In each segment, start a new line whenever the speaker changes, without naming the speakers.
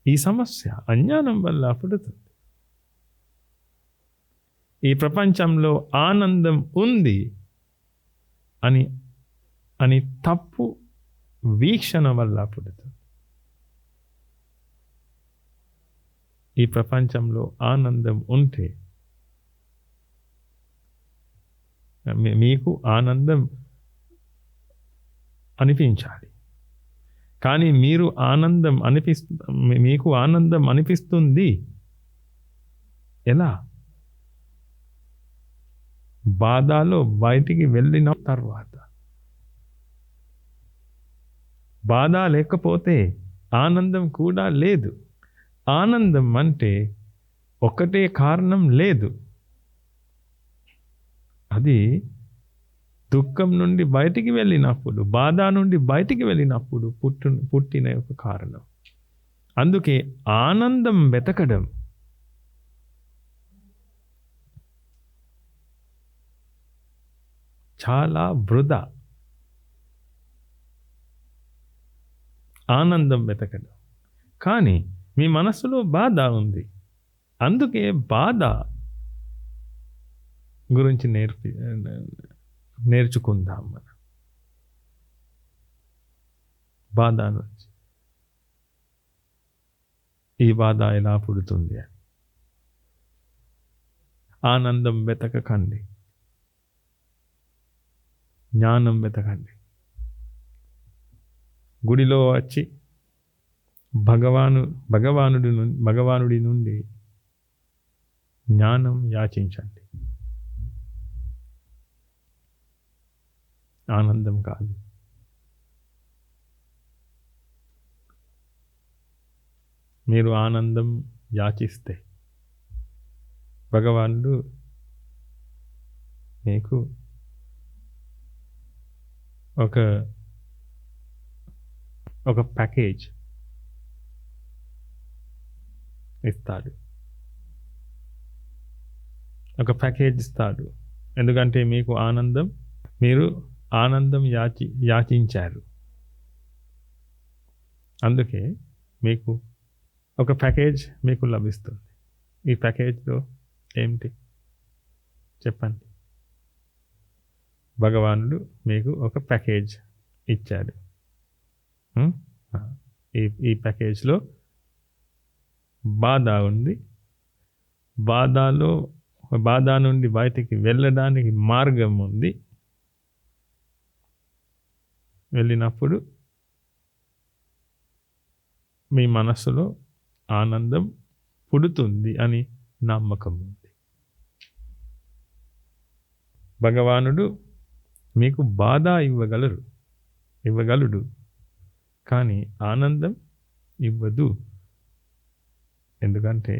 ఈ సమస్య అజ్ఞానం వల్ల పుడుతుంది. ఈ ప్రపంచంలో ఆనందం ఉంది అని అని తప్పు వీక్షణ వల్ల పుడుతుంది. ఈ ప్రపంచంలో ఆనందం ఉంటే మీకు ఆనందం అనిపించాలి. కానీ మీకు ఆనందం అనిపిస్తుంది ఎలా? బాధలో బయటికి వెళ్ళిన తర్వాత. బాధ లేకపోతే ఆనందం కూడా లేదు. ఆనందం అంటే ఒకటే కారణం లేదు. అది దుఃఖం నుండి బయటికి వెళ్ళినప్పుడు, బాధ నుండి బయటికి వెళ్ళినప్పుడు పుట్టిన ఒక కారణం. అందుకే ఆనందం వెతకడం చాలా వృధా. ఆనందం వెతకడం. కానీ మీ మనసులో బాధ ఉంది. అందుకే బాధ గురించి నేర్చుకుందాం మనం. బాధ నుంచి ఈ బాధ ఎలా పుడుతుంది అని. ఆనందం వెతకకండి, జ్ఞానం వెతకండి. గుడిలో వచ్చి భగవానుడి నుండి జ్ఞానం యాచించండి. ఆనందం కాదు. మీరు ఆనందం యాచిస్తే భగవానుడు మీకు ఒక ప్యాకేజ్ ఇస్తాడు. ఎందుకంటే మీరు ఆనందం యాచించారు. అందుకే మీకు ఒక ప్యాకేజ్ మీకు లభిస్తుంది. ఈ ప్యాకేజ్లో ఏమిటి చెప్పండి? భగవానుడు మీకు ఒక ప్యాకేజ్ ఇచ్చాడు. ఈ ప్యాకేజ్లో బాధ ఉంది. బాధ నుండి బయటికి వెళ్ళడానికి మార్గం ఉంది. వెళ్ళినప్పుడు మీ మనస్సులో ఆనందం పుడుతుంది అని నమ్మకం ఉంది. భగవానుడు మీకు బాధ ఇవ్వగలడు, కానీ ఆనందం ఇవ్వదు. ఎందుకంటే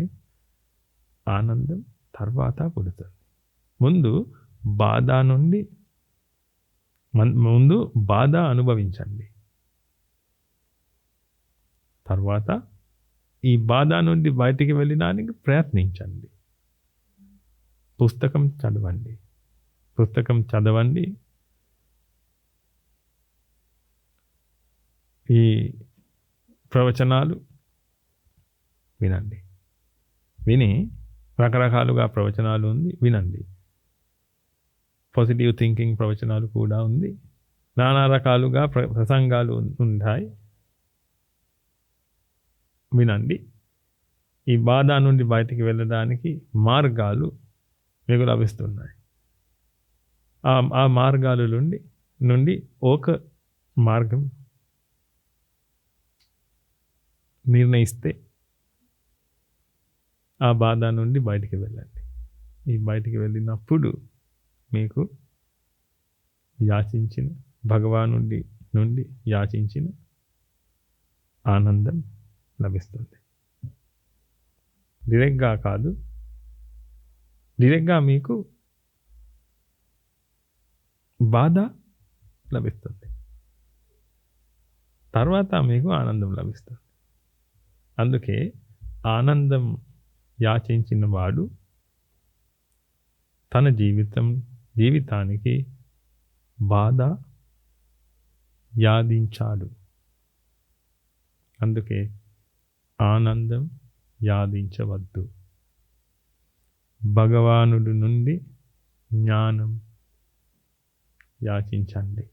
ఆనందం తర్వాత పుడుతుంది. ముందు బాధ అనుభవించండి. తర్వాత ఈ బాధ నుండి బయటికి వెళ్ళడానికి ప్రయత్నించండి. పుస్తకం చదవండి. ఈ ప్రవచనాలు వినండి. విని రకరకాలుగా ప్రవచనాలు ఉంది, వినండి. పాజిటివ్ థింకింగ్ ప్రవచనాలు కూడా ఉంది. నానా రకాలుగా ప్రసంగాలు ఉంటాయి, వినండి. ఈ బాధ నుండి బయటికి వెళ్ళడానికి మార్గాలు మీకు లభిస్తున్నాయి. ఆ మార్గాల నుండి ఒక మార్గం నిర్ణయిస్తే ఆ బాధ నుండి బయటికి వెళ్ళండి. ఈ బయటికి వెళ్ళినప్పుడు మీకు భగవానుడి నుండి యాచించిన ఆనందం లభిస్తుంది. డైరెక్ట్గా కాదు, డైరెక్ట్గా మీకు బాధ లభిస్తుంది, తర్వాత మీకు ఆనందం లభిస్తుంది. అందుకే ఆనందం యాచించిన వాడు తన జీవితానికి బాధ యాదించాడు. అందుకే ఆనందం యాదించవద్దు. భగవానుడి నుండి జ్ఞానం యాచించండి.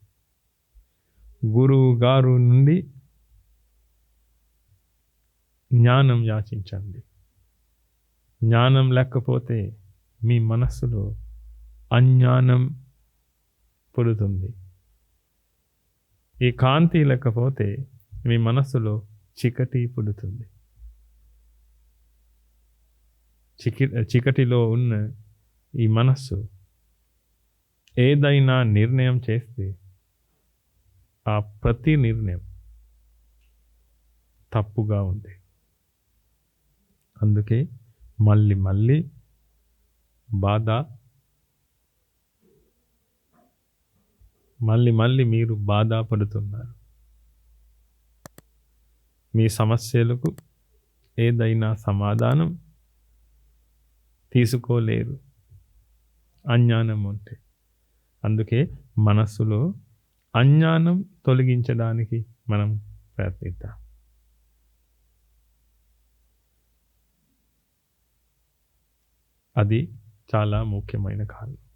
గురువు గారు నుండి జ్ఞానం యాచించండి. జ్ఞానం లేకపోతే మీ మనస్సులో అజ్ఞానం పుడుతుంది. ఈ కాంతి లేకపోతే మీ మనస్సులో చీకటి పుడుతుంది. చీకటిలో ఉన్న ఈ మనస్సు ఏదైనా నిర్ణయం చేస్తే ఆ ప్రతి నిర్ణయం తప్పుగా ఉంది. అందుకే మళ్ళీ మళ్ళీ మీరు బాధపడుతున్నారు. మీ సమస్యలకు ఏదైనా సమాధానం తీసుకోలేరు, అజ్ఞానం ఉంటే. అందుకే మనస్సులో అజ్ఞానం తొలగించడానికి మనం ప్రయత్నిద్దాం. అది చాలా ముఖ్యమైన కారణం.